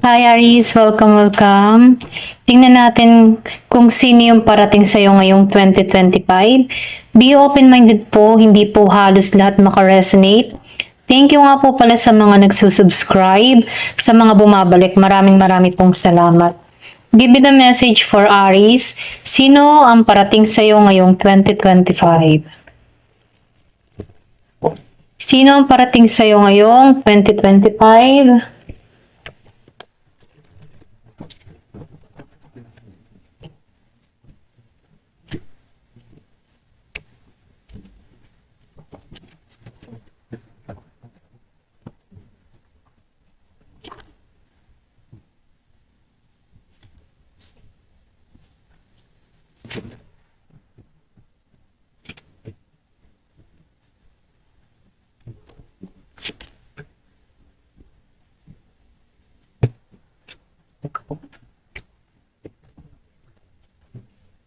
Hi Aries, welcome. Tingnan natin kung sino yung parating sa'yo ngayong 2025. Be open-minded po, hindi po halos lahat makaresonate. Thank you nga po pala sa mga nagsusubscribe, sa mga bumabalik. Maraming pong salamat. Give me the message for Aries. Sino ang parating sa'yo ngayong 2025? Sino ang parating sa'yo ngayong 2025?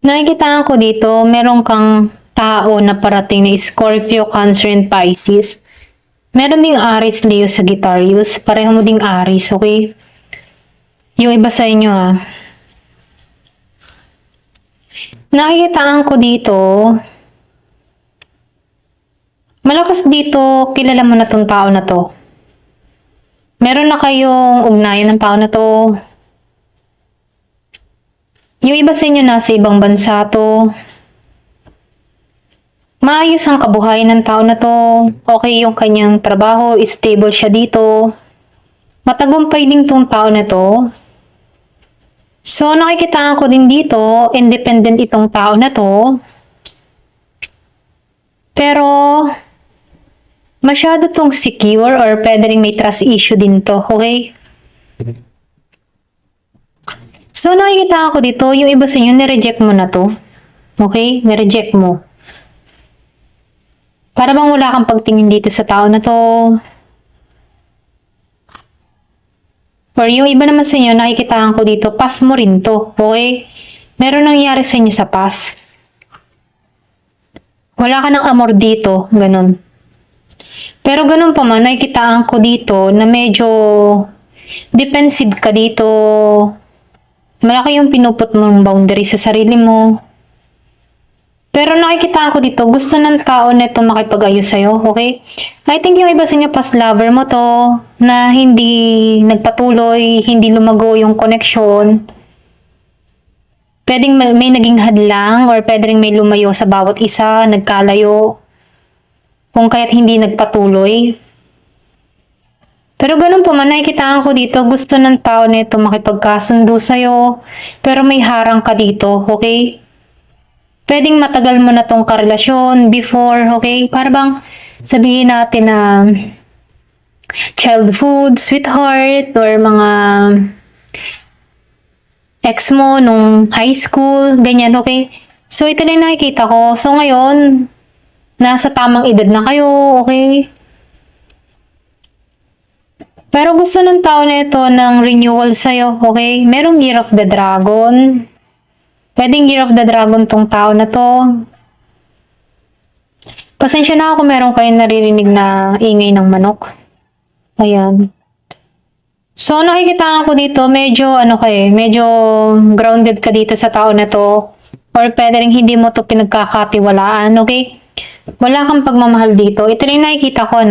Nakikita ko dito, meron kang tao na parating na Scorpio, Cancer, and Pisces. Meron ding Aries, Leo, Sagittarius. Pareho mo ding Aries, okay? Yung iba sa inyo Nakikita ko dito, malakas dito, kilala mo na tong tao na to. Meron na kayong ugnayan ng tao na to. Yung iba sa inyo nasa ibang bansa to. Maayos ang kabuhayan ng tao na to. Okay yung kanyang trabaho, stable siya dito. Matagumpay din tong tao na to. So, nakikita ko din dito, independent itong tao na to. Pero, masyado tong secure or pwede rin may trust issue din to, okay? So, nakikita ko dito, yung iba sa inyo, nireject mo na to. Okay? Nireject mo. Para bang wala kang pagtingin dito sa tao na to. Or yung iba naman sa inyo, nakikita ko dito, pass mo rin to. Okay? Meron nangyari sa inyo sa past. Wala ka ng amor dito. Ganun. Pero ganun pa man, nakikitaan ko dito na medyo defensive ka dito. Malaki yung pinuput mong boundary sa sarili mo. Pero nakikita ko dito, gusto ng tao nito makipag-ayos sa'yo, okay? I think yung iba sa inyo, past lover mo to, na hindi nagpatuloy, hindi lumago yung connection. Pwedeng may naging hadlang or pwedeng may lumayo sa bawat isa, nagkalayo. Kung kaya't hindi nagpatuloy. Pero ganun po man, nakikita ko dito, gusto ng tao nito makipagkasundo sa'yo, pero may harang ka dito, okay? Pwedeng matagal mo na tong karelasyon before, okay? Para bang sabihin natin na childhood, sweetheart, or mga ex mo nung high school, ganyan, okay? So, ito na yung nakikita ko. So, ngayon, nasa tamang edad na kayo, okay? Pero gusto ng tao na ito ng renewal sa'yo, okay? Merong Year of the Dragon. Pwedeng Year of the Dragon tong tao na to. Pasensya na ako kung meron kayong naririnig na ingay ng manok. Ayan. So, nakikita ko dito, medyo, medyo grounded ka dito sa tao na to. Or pwede rin hindi mo to pinagkakatiwalaan, okay? Wala kang pagmamahal dito. Ito rin nakikita ko,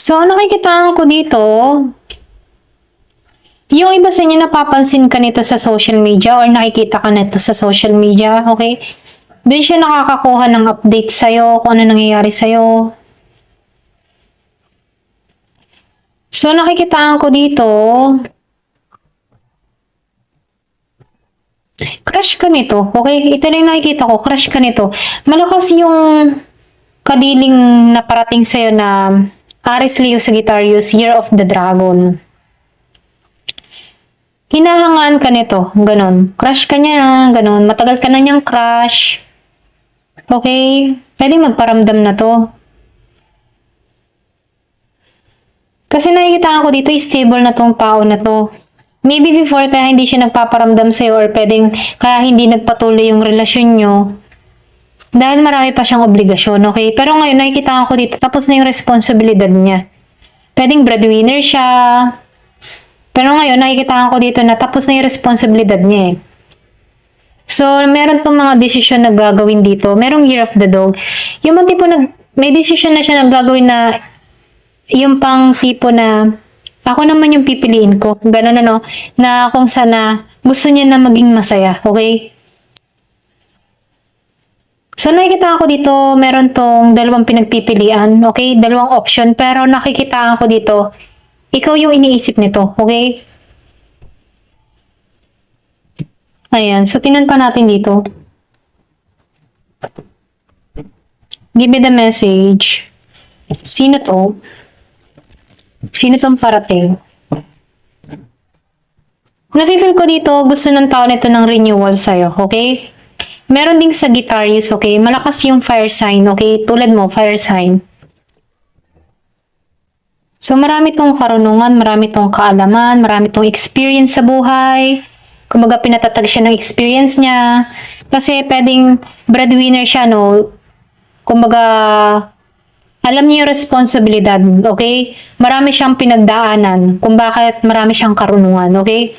So, nakikita ko dito, yung iba sa inyo napapansin ka nito sa social media or nakikita ka nito sa social media, okay? Doon siya nakakakuha ng update sa'yo, kung ano nangyayari sa'yo. So, nakikita ko dito, crush ka nito, okay? Ito na yung nakikita ko, crush ka nito. Malakas yung kadiling na parating sa'yo na Aries, Leo, Sagittarius, Year of the Dragon. Hinahangaan ka nito, ganun. Crush ka niya, ganun. Matagal ka na niyang crush. Okay? Pwede magparamdam na to. Kasi nakikita ko dito, stable na tong tao na to. Maybe before kaya hindi siya nagpaparamdam sa'yo or pwedeng kaya hindi nagpatuloy yung relasyon nyo dahil marami pa siyang obligasyon, okay? Pero ngayon nakikita ko dito, tapos na yung responsibilidad niya. Pwedeng breadwinner siya, pero ngayon nakikita ko dito na tapos na yung responsibilidad niya eh. So, meron tong mga desisyon na gagawin dito. Merong year of the dog. Yung mga tipo may desisyon na siya na gagawin na yung pang tipo na ako naman yung pipiliin ko. Ganun ano, na kung sana gusto niya na maging masaya. Okay? So, nakikita ko dito, meron tong dalawang pinagpipilian. Okay? Dalawang option. Pero nakikita ko dito, ikaw yung iniisip nito. Okay? Ayan. So, tinan pa natin dito. Give me the message. Sino to? Sino tong parating? Nafe-feel ko dito, gusto ng tao nito ng renewal sa'yo. Okay? Meron ding Sagittarius, okay? Malakas yung fire sign, okay? Tulad mo, fire sign. So, marami tong karunungan, marami tong kaalaman, marami tong experience sa buhay. Kumbaga, pinatatag siya ng experience niya. Kasi, pwedeng breadwinner siya, no? Kumbaga, alam niya yung responsibilidad, okay? Marami siyang pinagdaanan kung bakit marami siyang karunungan, okay?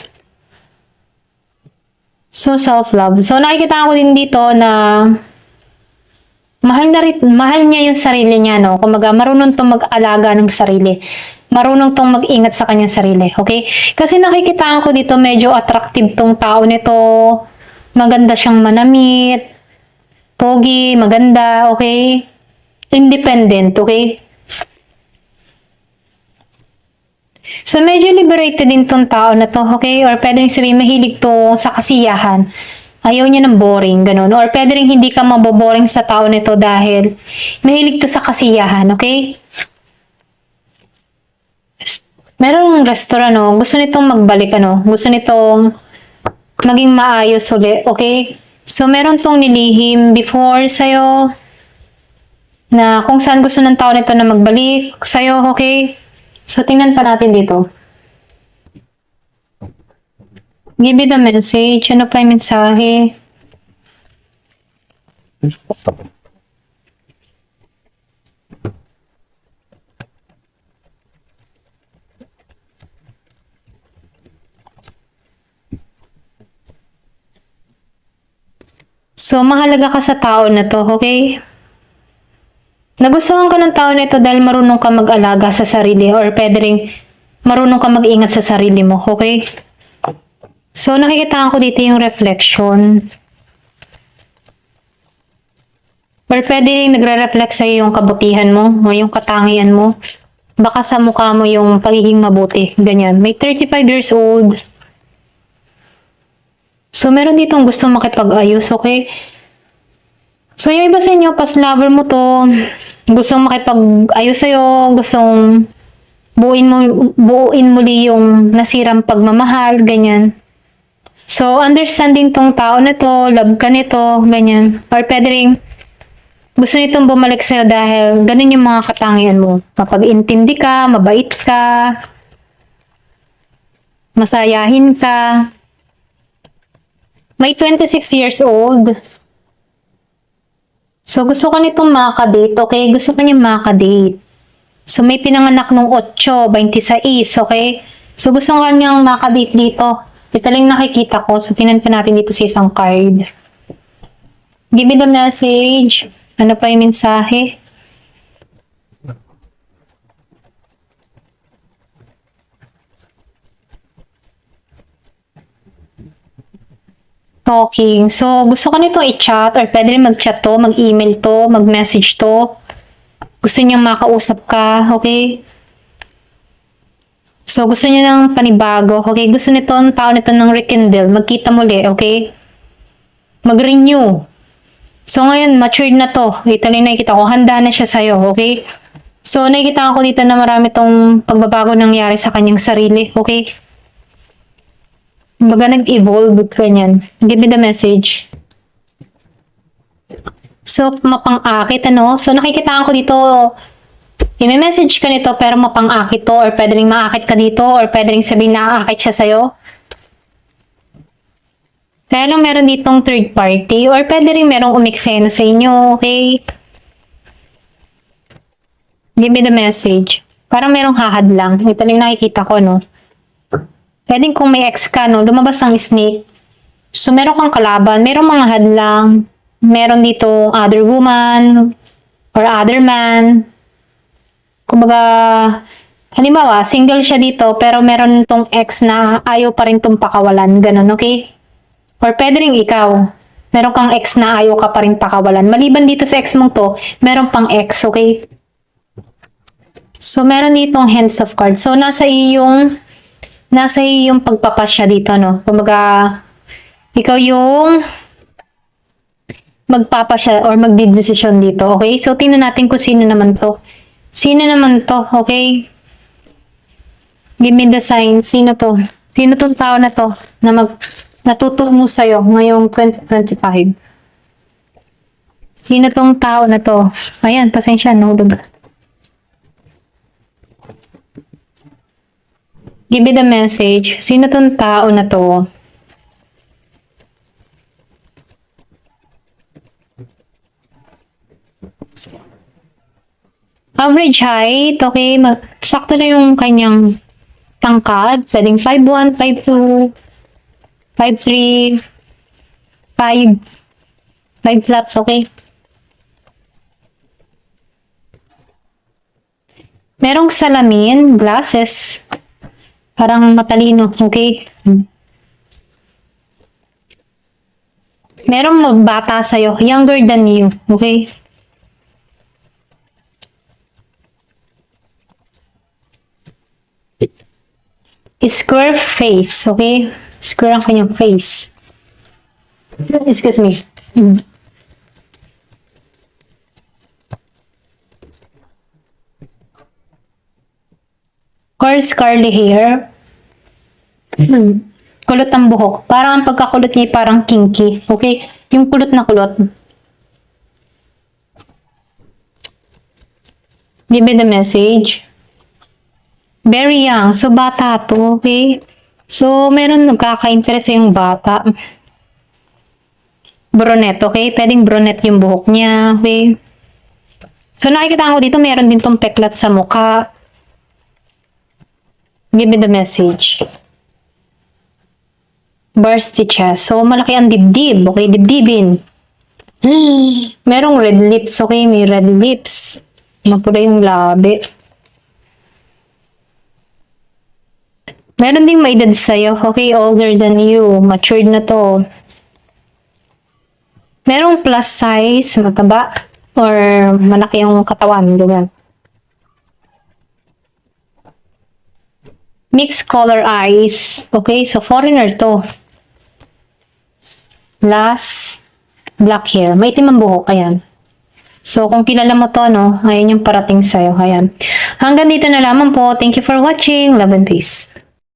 So, self-love. So, nakikita ko din dito na mahal niya yung sarili niya, no? Kumbaga, marunong tong mag-alaga ng sarili. Marunong tong mag-ingat sa kanyang sarili, okay? Kasi nakikita ko dito medyo attractive tong tao nito. Maganda siyang manamit. Pogi, maganda, okay? Independent, okay? So, medyo liberated din tong tao na to, okay? Or pwede rin sabihin, mahilig to sa kasiyahan. Ayaw niya ng boring, ganun. Or pwede rin hindi ka maboboring sa tao nito dahil mahilig to sa kasiyahan, okay? Merong restaurant, no? Gusto nitong magbalik, ano? Gusto nitong maging maayos ulit, okay? So, meron tong nilihim before sa'yo na kung saan gusto ng tao nito na magbalik sa'yo, okay? So, tingnan pa natin dito. Give me the message. Ano pa yung mensahe? So, mahalaga ka sa tao na to, okay? Nagustuhan ka ng tao na ito dahil marunong ka mag-alaga sa sarili or pwede rin marunong ka mag-ingat sa sarili mo, okay? So, nakikita ko dito yung reflection. Or pwede rin nagre-reflect sa'yo yung kabutihan mo o yung katangian mo. Baka sa mukha mo yung pagiging mabuti. Ganyan. May 35 years old. So, meron ditong gusto makipag-ayos, okay? So, yung iba sa inyo, past lover mo to, gustong makipag-ayos sa'yo, gustong buuin muli yung nasirang pagmamahal, ganyan. So, understanding tong tao na to, love ka nito, ganyan. Or pwede rin, gusto nitong bumalik sa'yo dahil ganun yung mga katangian mo. Mapag-intindi ka, mabait ka, masayahin ka. May 26 years old. So, gusto ko nitong makakadate, okay? Gusto ko niyang makakadate. So, may pinanganak nung 8, 26, okay? So, gusto ko niyang makakadate dito. Ito lang nakikita ko. So, tinan pa natin dito sa isang card. Give me the message. Ano pa yung mensahe? Talking. So, gusto ko nitong i-chat or pwede rin mag-chat to, mag-email to, mag-message to. Gusto niyang makausap ka, okay? So, gusto niya ng panibago, okay? Gusto nitong tao nito ng rekindle, magkita muli, okay? Mag-renew. So, ngayon, matured na to. Ito na nakikita ko, handa na siya sa'yo, okay? So, nakikita ko dito na marami tong pagbabago nangyari sa kanyang sarili, okay? Baga nag-evolve, ganyan. Give me the message. So, mapang-akit, ano? So, nakikita ko dito, i-message ka nito, pero mapang-akit to, or pwede rin maakit ka dito, or pwede rin sabihin na aakit siya sa'yo. Kaya lang meron ditong third party or pwede rin merong umiksena sa inyo, okay? Give me the message. Parang merong hahad lang. Ito lang yung nakikita ko, no? Pwedeng kung may ex ka, no? Lumabas ang snake. So, meron kang kalaban. Merong mga hadlang. Meron dito other woman or other man. Kumbaga, halimbawa, single siya dito pero meron tong ex na ayaw pa rin tong pakawalan. Ganun, okay? Or pwede rin ikaw. Meron kang ex na ayaw ka pa rin pakawalan. Maliban dito sa ex mong to, meron pang ex, okay? So, meron ditong hands of cards. So, nasa iyong pagpapasya dito, no? Kumbaga, ikaw yung magpapasya or magdidesisyon dito, okay? So, tingnan natin kung sino naman to. Sino naman to, okay? Give me the sign. Sino to? Sino tong tao na to na natutungo sa'yo ngayong 2025? Sino tong tao na to? Ayan, pasensya, no? Give me the message. Sino tong tao na to? Average height, okay? Sakto na yung kanyang tangkad. Pwedeng 5'1", 5'2", 5'3", 5 flat, okay? Merong salamin, glasses. Parang matalino, okay? Merong bata sa'yo, younger than you, okay? Square face, okay? Square ang kanyang face. Excuse me. Coarse curly hair. Kulot ang buhok. Parang ang pagkakulot niya parang kinky. Okay? Yung kulot na kulot. Give me the message. Very young. So, bata to. Okay? So, meron nagkaka-interest yung bata. Brunette. Okay? Pwedeng brunette yung buhok niya. Okay? So, nakikita ko dito, meron din tong peklat sa mukha. Give me the message. Bursty chest. So, malaki ang dibdib. Okay? Dibdibin. Merong red lips. Okay? May red lips. Mapula yung labi. Meron ding may edad sa'yo. Okay, older than you. Matured na to. Merong plus size, mataba, or malaki yung katawan. Diba? Mixed color eyes. Okay, so foreigner to. Last, black hair. May itim ang buhok. Ayan. So, kung kilala mo to, no, ayan yung parating sa'yo. Ayan. Hanggang dito na lamang po. Thank you for watching. Love and peace.